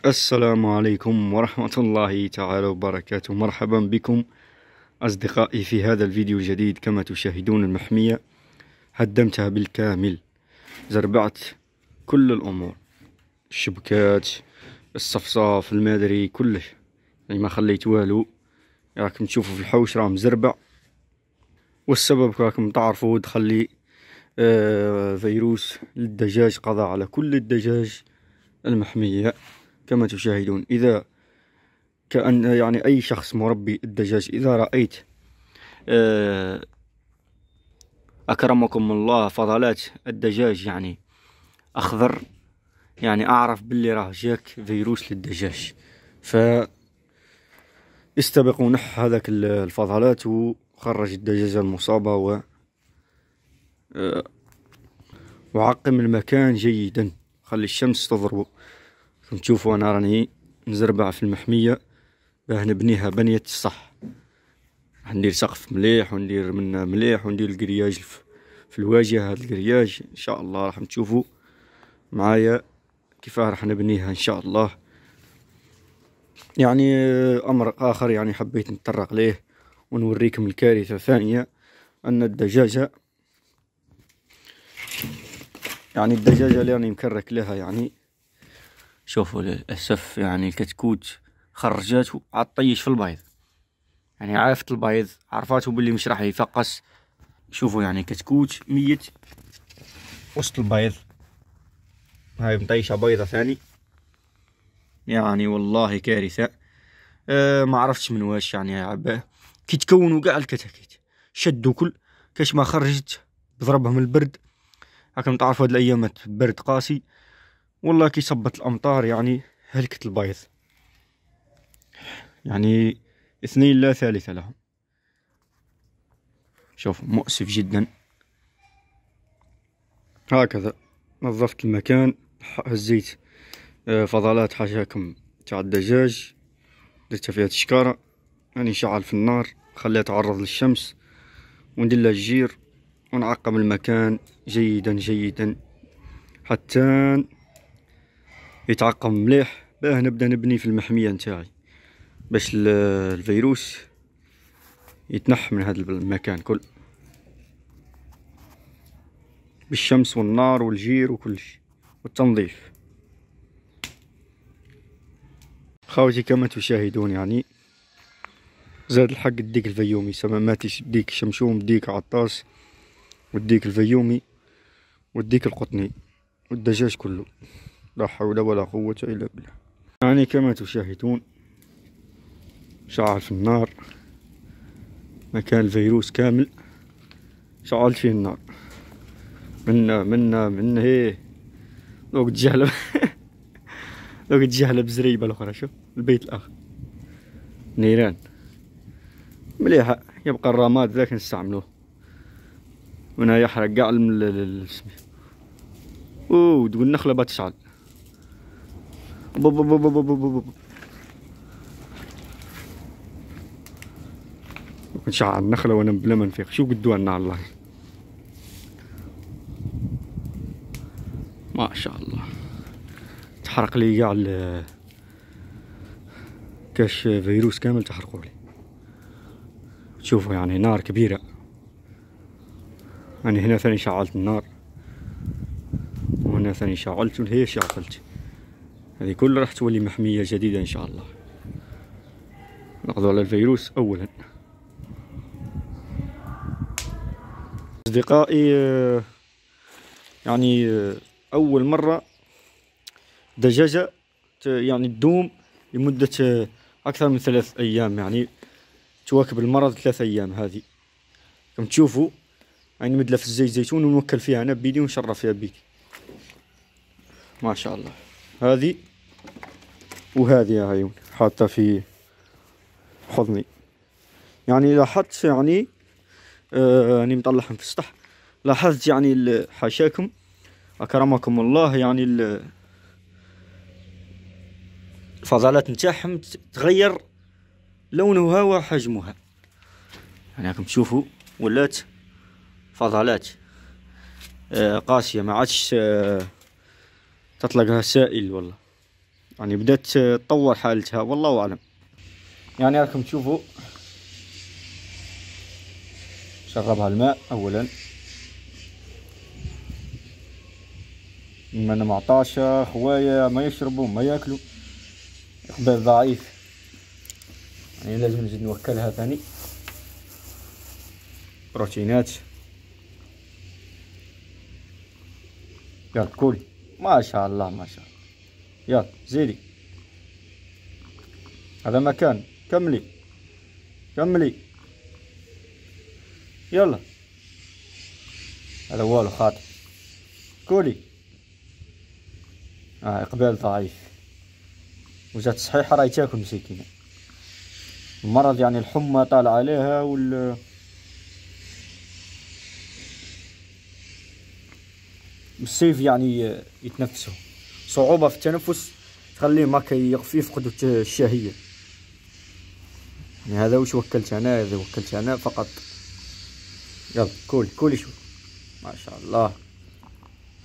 السلام عليكم ورحمة الله تعالى وبركاته. مرحبا بكم أصدقائي في هذا الفيديو الجديد. كما تشاهدون المحمية هدمتها بالكامل، زربعت كل الأمور، الشبكات، الصفصاف، المدري، كله، يعني ما خليت والو. راكم تشوفوا في الحوش راه مزربع، والسبب راكم تعرفوا دخل لي فيروس للدجاج، قضى على كل الدجاج المحمية كما تشاهدون. إذا كأن يعني أي شخص مربي الدجاج إذا رأيت أكرمكم الله فضلات الدجاج يعني أخضر، يعني أعرف باللي راه جاك فيروس للدجاج. فاستبقوا نح هذاك الفضلات وخرج الدجاجة المصابة وعقم المكان جيدا، خلي الشمس تضربه. كم تشوفوا أنا راني نزربع في المحمية باه نبنيها بنية الصح. راح ندير سقف مليح وندير منه مليح وندير القرياج في الواجهة. هذا القرياج ان شاء الله راح تشوفوا معايا كيفاه راح نبنيها ان شاء الله. يعني امر اخر يعني حبيت نتطرق ليه ونوريكم الكارثة الثانية، ان الدجاجة اللي راني مكرك لها، يعني شوفوا للاسف يعني الكتكوت خرجاته عطيش في البيض، يعني عافت البيض، عرفاتو باللي مش راح يفقس. شوفوا يعني كتكوت ميت وسط البيض، هاي مطيشة بيضة ثاني، يعني والله كارثة. ما عرفتش من واش يعني عباه كي تكونوا كاع الكتاكيت شدوا كل كاش ما خرجت بضربهم البرد. راكم تعرفوا هاد الايامات برد قاسي، والله كي صبت الامطار يعني هلكت البيض، يعني اثنين لا ثالث لهم. شوف مؤسف جدا. هكذا نظفت المكان، هزيت فضلات حاشاكم تاع الدجاج، درتها فيها تشكارة، يعني شعل في النار، خليها تعرض للشمس، وندير لها الجير ونعقم المكان جيدا جيدا حتى يتعقم مليح، باه نبدا نبني في المحمية نتاعي باش الفيروس يتنح من هذا المكان كل، بالشمس والنار والجير وكلش والتنظيف. خاوتي كما تشاهدون يعني زاد الحق الديك الفيومي، سماماتي ديك شمشوم، ديك عطاس، والديك الفيومي، والديك القطني، والدجاج كله، لا حول ولا قوة إلا بالله. يعني كما تشاهدون شعل في النار مكان الفيروس كامل، شعلت فيه النار من هيه لوك تجهلب لوك تجهلب زريبة الأخرى. شوف البيت الآخر نيران مليحة، يبقى الرماد ذاك نستعملوه، وهنا يحرق قاع تقول النخلة بتشعل. نشعل النخلة وانا بلا ما نفيق. شو قدوا لنا الله ما شاء الله. تحرق لي قاع كاش فيروس كامل تحرقوا لي. تشوفوا يعني نار كبيرة، يعني هنا ثاني شعلت النار، وهنا ثاني شعلت، وهي شعلت. هذه كلها راح تولي محمية جديدة ان شاء الله. نقضوا على الفيروس اولا. اصدقائي يعني اول مرة دجاجة يعني تدوم لمدة اكثر من 3 ايام، يعني تواكب المرض 3 ايام. هذه كم تشوفوا يعني مدلة في الزيت زيتون ونوكل فيها انا بيدي ونشرف فيها بيدي ما شاء الله. هذه وهذه يا عيون حاطة في حضني، يعني لاحظت يعني اني مطلعهم في السطح، لاحظت يعني حاشاكم اكرمكم الله، يعني الفضلات نتاعهم تغير لونها وحجمها، يعني راكم تشوفوا ولات فضلات قاسية، ما عادش تطلقها سائل والله. يعني بدات تطور حالتها والله اعلم. يعني راكم تشوفوا شربها الماء اولا، ما انا معطاش خوايا ما يشربوا ما ياكلوا، اقبال ضعيف، يعني لازم نزيد نوكلها ثاني بروتينات. يلا كولي، ما شاء الله ما شاء الله، يلا زيدي، هذا مكان، كملي كملي، يلا هذا والو خاطر، كولي. اقبال ضعيف، وجات صحيحة راهي تاكل مسكينة، المرض يعني الحمى طالع عليها والسيف يعني يتنفسوا، صعوبة في التنفس تخليهم هكا يفقدوا الشهية. يعني هذا وش وكلت انا، هذا وكلت انا فقط. يلا كولي كولي شوي، ما شاء الله،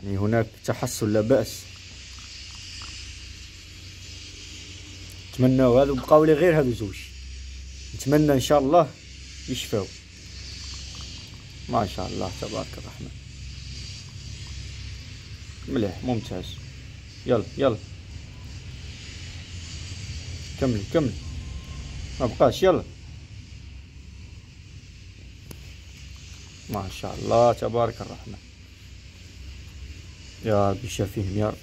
يعني هناك تحسن لا بأس. نتمناو هذا بقاو لي غير هذو زوج، نتمنى ان شاء الله يشفاو. ما شاء الله تبارك الرحمن، مليح ممتاز. يلا يلا كملي كملي، ما بقاش، يلا ما شاء الله تبارك الرحمن، يا ربي شافيهم يا رب.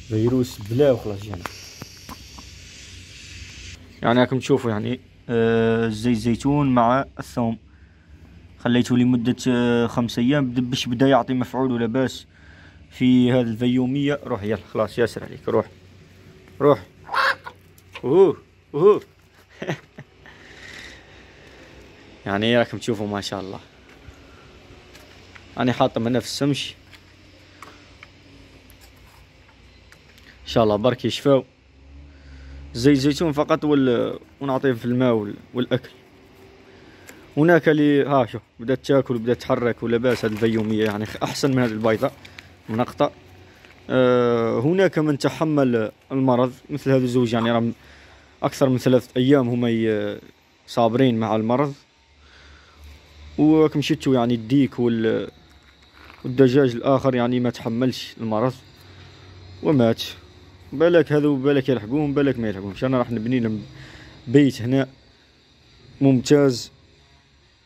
فيروس بلا وخلاص جانا. يعني راكم تشوفوا يعني زيت الزيتون مع الثوم خليته لمدة 5 أيام، باش بدا يعطي مفعول ولا باس في هذه الفيومية. روح يلا خلاص ياسر عليك، روح روح. اوه اوه يعني راكم تشوفوا ما شاء الله، أنا حاطة منها في السمش إن شاء الله برك يشفاو. زيت الزيتون فقط ونعطيه في الماء والأكل. هناك اللي ها شوف بدأت تاكل وبدأت تتحرك ولا باس، هذه الفيومية يعني أحسن من هذه البيضة منقطة. هناك من تحمل المرض مثل هذا الزوج، يعني راهم أكثر من 3 أيام هما صابرين مع المرض. وكم شفتوا يعني الديك والدجاج الآخر يعني ما تحملش المرض ومات. بالك هذو بالك يلحقوهم بالك ما يلحقوهمش. أنا راح نبني لهم بيت هنا ممتاز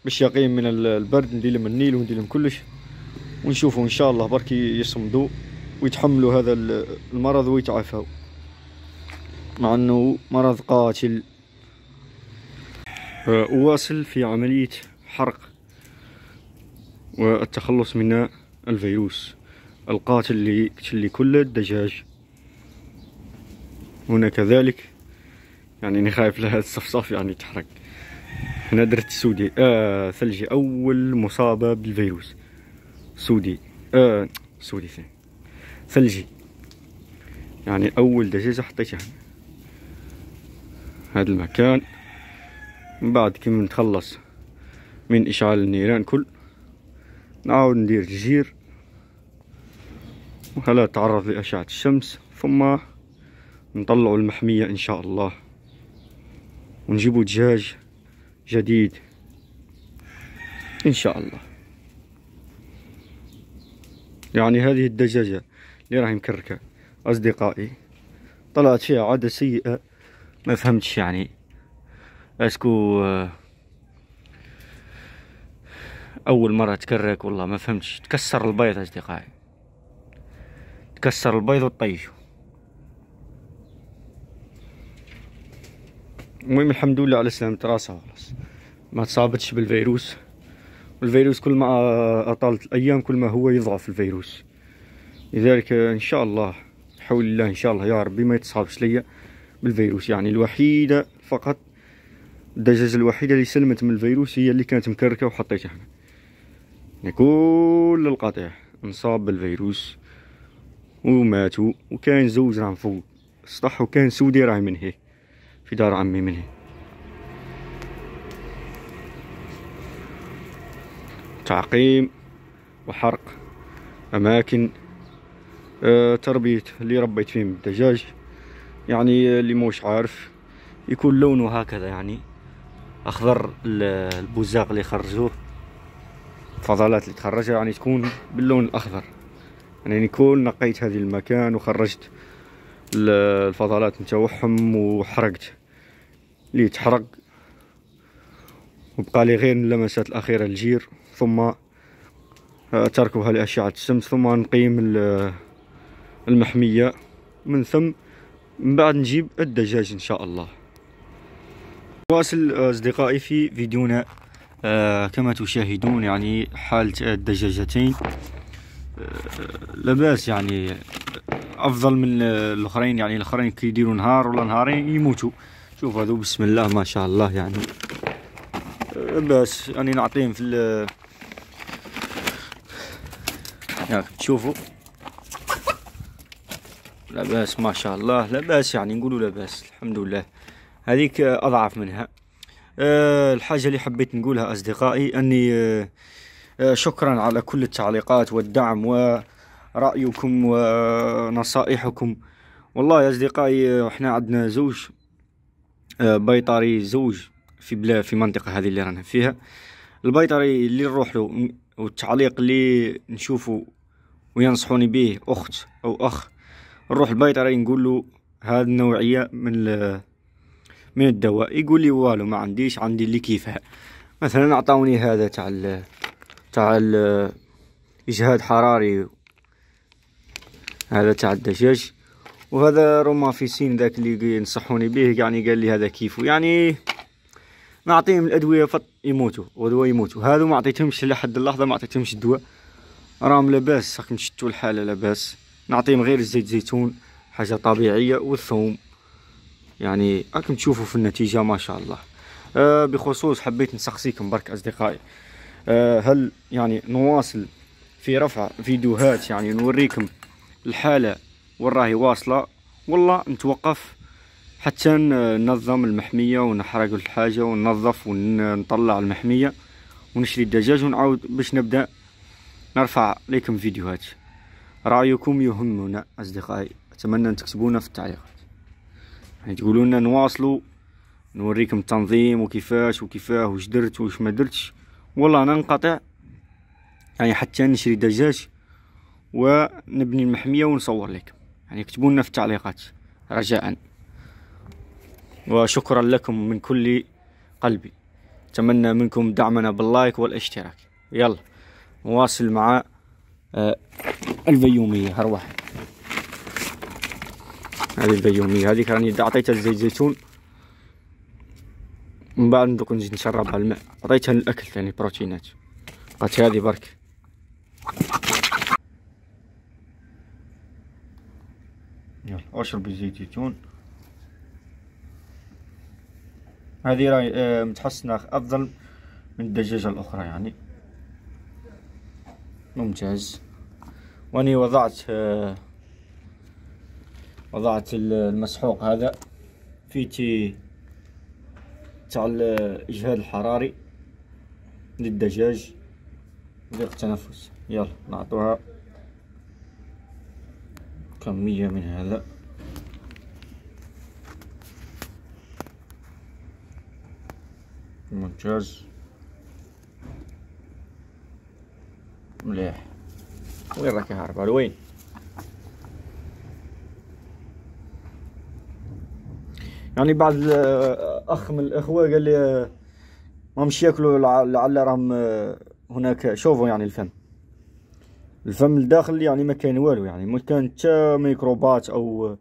باش يقيم من البرد، ندير لهم النيل وندير لهم كلش، ونشوفوا ان شاء الله برك يصمدوا ويتحملوا هذا المرض ويتعافوا، مع انه مرض قاتل. اواصل في عملية حرق والتخلص من الفيروس القاتل اللي يقتل كل الدجاج. هنا كذلك يعني اني خايف لها الصفصاف يعني تحرق. هنا درت سودي ثلجي، اول مصابة بالفيروس سودي سودي ثلجي، يعني اول دجاجة حطيتها هذا المكان. من بعد كي نتخلص من اشعال النيران كل نعاود ندير الجير ولا تعرض لأشعة الشمس، ثم نطلعوا المحمية ان شاء الله ونجيبوا دجاج جديد ان شاء الله. يعني هذه الدجاجة اللي راهي مكركة اصدقائي طلعت فيها عادة سيئة، ما فهمتش يعني اسكو اول مرة تكرك والله ما فهمتش. تكسر البيض اصدقائي، تكسر البيض وطيشه. المهم الحمد لله على سلامة راسها، خلاص ما تصابتش بالفيروس. والفيروس كل ما اطالت الايام كل ما هو يضعف الفيروس، لذلك ان شاء الله بحول الله ان شاء الله يا ربي ما يتصابش ليا بالفيروس. يعني الوحيدة فقط الدجاجة الوحيدة اللي سلمت من الفيروس هي اللي كانت مكركة وحطيتها هنا. يعني كل القطيع انصاب بالفيروس وماتوا. وكان زوج راهم فوق السطح، وكان سودي راهي من هي في دار عمي من هي. تعقيم وحرق أماكن تربية اللي ربيت فيهم الدجاج، يعني اللي موش عارف يكون لونه هكذا، يعني اخضر. البزاق اللي خرجوه، الفضلات اللي تخرجها يعني تكون باللون الاخضر. يعني نكون نقيت هذه المكان وخرجت الفضلات نتاعهم وحرقت اللي تحرق، وبقى لي غير اللمسات الاخيره الجير، ثم تركها لاشعه الشمس، ثم نقيم المحميه، من ثم من بعد نجيب الدجاج ان شاء الله. نواصل اصدقائي في فيديونا. كما تشاهدون يعني حالة الدجاجتين لاباس، يعني افضل من الاخرين. يعني الاخرين كيديروا نهار ولا نهارين يموتوا. شوف هذو بسم الله ما شاء الله، يعني لاباس. يعني نعطيهم في يعني تشوفوا لاباس ما شاء الله، لاباس يعني نقولوا لاباس الحمد لله. هذيك اضعف منها. الحاجة اللي حبيت نقولها أصدقائي أني شكرا على كل التعليقات والدعم ورأيكم ونصائحكم. والله يا أصدقائي احنا عندنا زوج بيطري، زوج في منطقة هذه اللي رانا فيها. البيطري اللي نروح له والتعليق اللي نشوفه وينصحوني به أخت أو أخ، نروح البيطري نقول له هذه النوعية من الدواء، يقول لي والو ما عنديش، عندي اللي كيفها. مثلا اعطوني هذا تاع اجهاد حراري، هذا تاع الدجاج، وهذا رومافيسين ذاك اللي ينصحوني به، يعني قال لي هذا كيفه. يعني نعطيهم الادويه يموتوا ودواء يموتوا. هذو ما عطيتهمش لحد اللحظه، ما عطيتهمش الدواء، راهم لاباس، راكم تشتوا الحاله لاباس. نعطيهم غير زيت زيتون، حاجه طبيعيه، والثوم، يعني راكم تشوفوا في النتيجه ما شاء الله. بخصوص حبيت نسقسيكم برك أصدقائي، هل يعني نواصل في رفع فيديوهات يعني نوريكم الحالة وين راهي واصلة، والله نتوقف حتى ننظم المحمية ونحرق الحاجة وننظف ونطلع المحمية ونشري الدجاج ونعاود باش نبدأ نرفع لكم فيديوهات. رأيكم يهمنا أصدقائي، أتمنى أن تكتبونا في التعليقات، يعني تقولوا لنا نواصلوا نوريكم التنظيم وكيفاش وكيفاه، وش درت وش ما درتش. والله ننقطع يعني حتى نشري دجاج ونبني المحمية ونصور لكم. يعني اكتبوا لنا في التعليقات رجاء، وشكرا لكم من كل قلبي. اتمنى منكم دعمنا باللايك والاشتراك. يلا نواصل مع الفيومية. هروح هذه الفيومية، هذيك راني عطيتها الزيت زيتون، من بعد ندوك نجي نشربها الماء. عطيتها للاكل يعني بروتينات، بقات هذه برك. يلا اشرب الزيت زيتون. هذه راهي متحسنة أفضل من الدجاجة الأخرى، يعني ممتاز. وأني وضعت المسحوق هذا في تاع الإجهاد الحراري للدجاج ضيق التنفس. يلا نعطوها كمية من هذا. ممتاز مليح. وين راك هارب وين؟ يعني بعض اخ من الاخوه قال لي ما مش ياكلوا، لعل راهم هناك. شوفوا يعني الفم الداخل يعني ما كان والو، يعني ما كان حتى ميكروبات او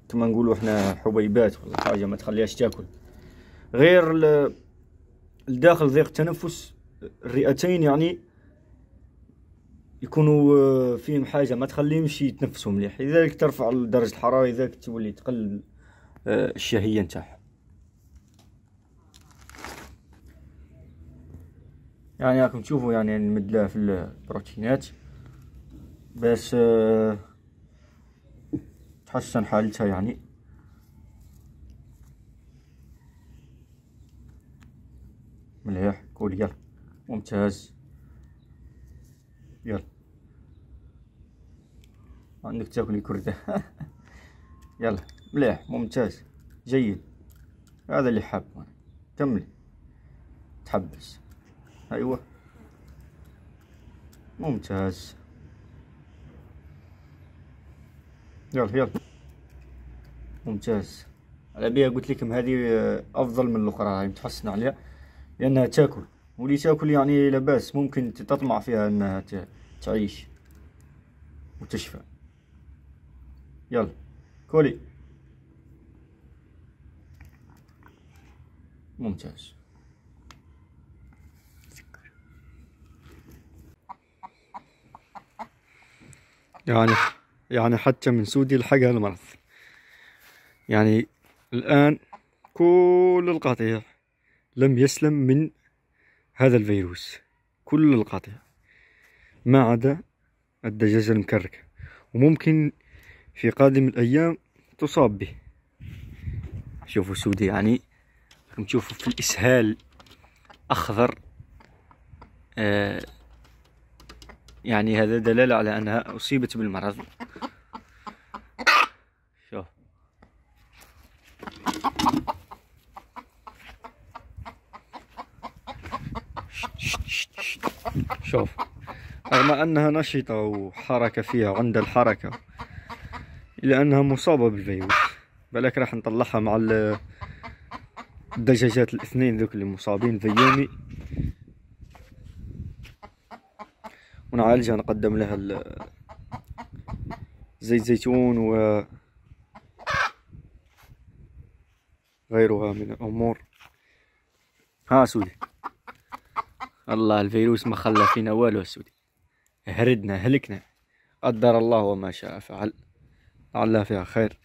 كما نقولوا احنا حبيبات ولا حاجه ما تخليهاش تاكل. غير الداخل ضيق التنفس، الرئتين يعني يكونوا فيهم حاجه ما تخليهمش يتنفسوا مليح، لذلك ترفع درجه الحراره، لذلك تولي تقل الشهيه نتاعها. يعني راكم تشوفوا يعني نمدلها في البروتينات باش تحسن حالتها. يعني مليح كول. يلا ممتاز. يلا عندك تاكلي كردة. يلا مليح، ممتاز، جيد، هذا اللي حاب. كملي، تحبس، ايوه ممتاز. يلا يلا ممتاز. على بها قلت لكم هذه افضل من الاخرى، هاي متحسن عليها لانها تاكل، ولي تاكل يعني لاباس، ممكن تطمع فيها انها تعيش وتشفى. يلا كولي، ممتاز. يعني حتى من سودي لحقها المرض. يعني الآن كل القطيع لم يسلم من هذا الفيروس، كل القطيع ما عدا الدجاجة المكركة، وممكن في قادم الأيام تصاب به. شوفوا سودي، يعني راكم تشوفوا في الإسهال أخضر، يعني هذا دلالة على أنها أصيبت بالمرض. شوف شوف، رغم أنها نشطة وحركة فيها وعندها الحركة، إلا أنها مصابة بالفيروس. بالك راح نطلعها مع الدجاجات الاثنين ذوك اللي مصابين فيومي، ونعالجها، نقدم لها زيت زيتون وغيرها من الأمور. ها سودي، الله الفيروس ما خلى فينا والو سودي، هردنا هلكنا، قدر الله وما شاء فعل، لعلها فيها خير.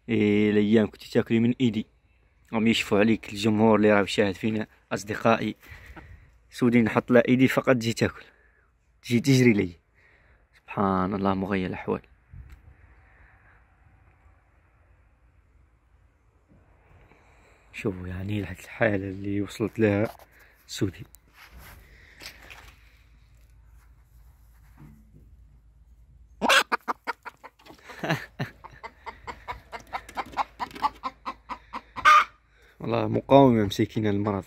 إيه الايام كنت تاكلي من ايدي، هم يشفوا عليك الجمهور اللي راه يشاهد فينا، اصدقائي سودي نحط له ايدي فقط تجي تاكل، تجي تجري لي. سبحان الله مغير الاحوال. شوفوا يعني الحالة اللي وصلت لها سودي. والله مقاومة مسكينة المرض.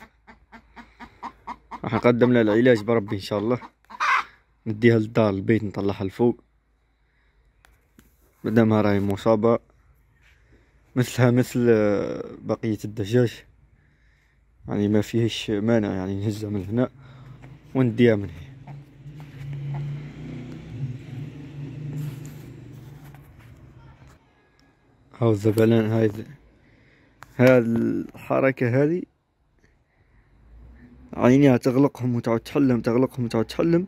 راح نقدم لها العلاج بربي ان شاء الله، نديها للدار البيت، نطلعها الفوق، مادامها راهي مصابة مثلها مثل بقية الدجاج، يعني ما فيهش مانع، يعني نهزها من هنا ونديها من هنا. هاو الذبلان، هاي الحركة هذه عينيها تغلقهم وتعود تحلم، تغلقهم وتعود تحلم،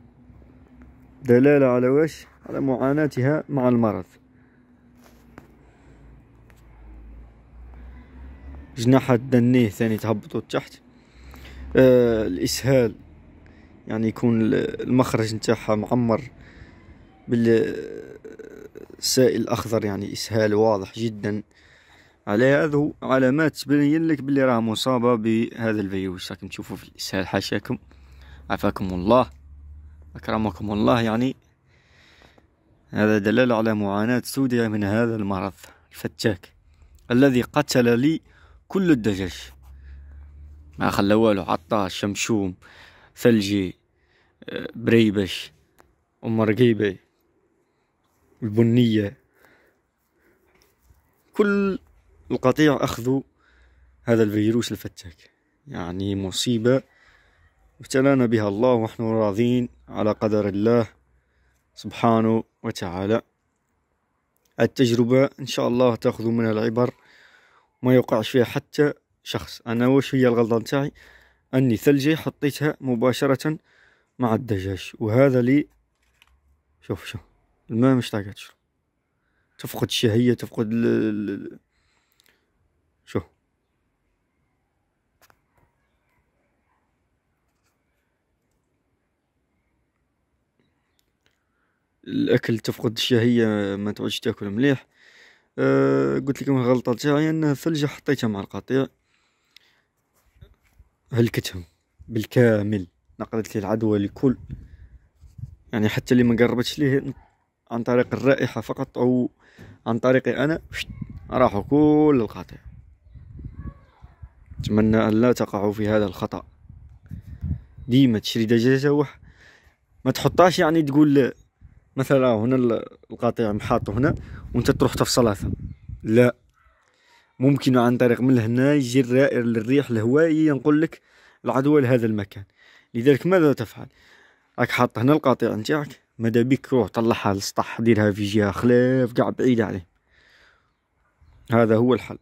دلالة على واش؟ على معاناتها مع المرض. جناحها تدنيه ثاني تهبطوا تحت. الإسهال، يعني يكون المخرج نتاعها معمر بالسائل الأخضر، يعني إسهال واضح جدا. على هذا علامات تبين لك باللي راه مصابة بهذا الفيروس. راكم تشوفوا في الإسهال، حاشاكم عافاكم الله أكرمكم الله، يعني هذا دلالة على معاناة سودة من هذا المرض الفتاك الذي قتل لي كل الدجاج، ما خلى والو، عطاش، شمشوم، ثلجي، بريبش، أم رقيبة، البنية، كل القطيع أخذوا هذا الفيروس الفتاك. يعني مصيبة ابتلانا بها الله ونحن راضين على قدر الله سبحانه وتعالى. التجربة إن شاء الله تأخذوا منها العبر، ما يوقعش فيها حتى شخص. أنا وش هي الغلطة نتاعي؟ أني ثلجي حطيتها مباشرة مع الدجاج، وهذا لي شوف الماء مش طايقة تشرب، تفقد الشهية، تفقد شوف الأكل، تفقد الشهية، ما تعودش تاكل مليح. قلت لكم الغلطة تاعي أن الثلجة حطيتها مع القطيع، هلكتهم بالكامل، نقلت لي العدوى لكل يعني حتى اللي ما قربتش ليه عن طريق الرائحة فقط أو عن طريقي أنا راحوا كل القطيع. أتمنى أن لا تقعوا في هذا الخطأ. ديما تشري دجاجة ما تحطاش يعني تقول مثلا هنا القطيع محاطه هنا وانت تروح تفصلها ثم، لا، ممكن عن طريق من هنا يجي الريح الهوائي ينقل لك العدوى لهذا المكان. لذلك ماذا تفعل؟ راك حاط هنا القطيع نتاعك، ماذا بك روح طلعها للسطح، ديرها في جهة خلاف قاع بعيدة عليه. هذا هو الحل.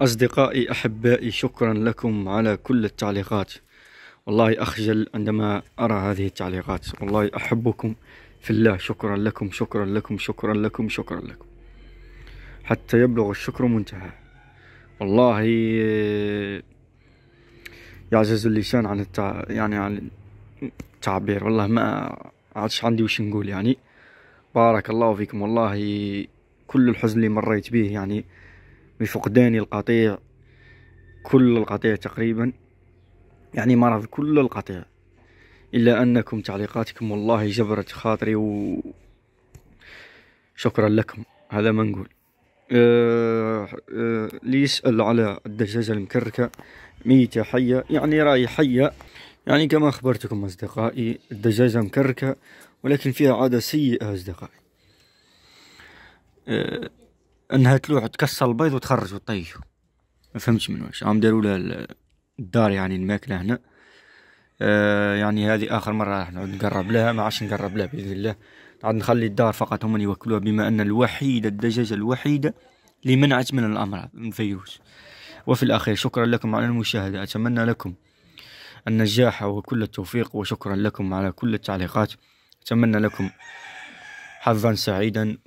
أصدقائي أحبائي، شكرا لكم على كل التعليقات. والله أخجل عندما أرى هذه التعليقات. والله أحبكم في الله. شكرا لكم شكرا لكم شكرا لكم شكرا لكم، حتى يبلغ الشكر منتهى. والله يعجز اللسان عن يعني عن التعبير. والله ما عادش عندي وش نقول يعني. بارك الله فيكم. والله كل الحزن اللي مريت به يعني بفقدان القطيع، كل القطيع تقريبا، يعني مرض كل القطيع، إلا أنكم تعليقاتكم والله جبرت خاطري شكرا لكم. هذا ما نقول. اللي يسأل على الدجاجة المكركة ميتة حية، يعني راهي حية، يعني كما أخبرتكم أصدقائي الدجاجة مكركة، ولكن فيها عادة سيئة أصدقائي، أنها تلوح تكسر البيض وتخرج وتطيشه. ما فهمتش من واش عم داروا لها الدار يعني الماكلة هنا. يعني هذه آخر مرة راح نعود نقرب لها، ما عادش نقرب لها بإذن الله. نعود نخلي الدار فقط هم يوكلوها، بما أن الدجاجة الوحيدة اللي منعت من الأمراض من الفيروس. وفي الأخير شكرا لكم على المشاهدة. أتمنى لكم النجاح وكل التوفيق، وشكرا لكم على كل التعليقات. أتمنى لكم حظا سعيدا،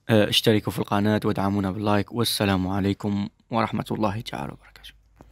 واشتركوا في القناة وادعمونا باللايك. والسلام عليكم ورحمة الله تعالى وبركاته.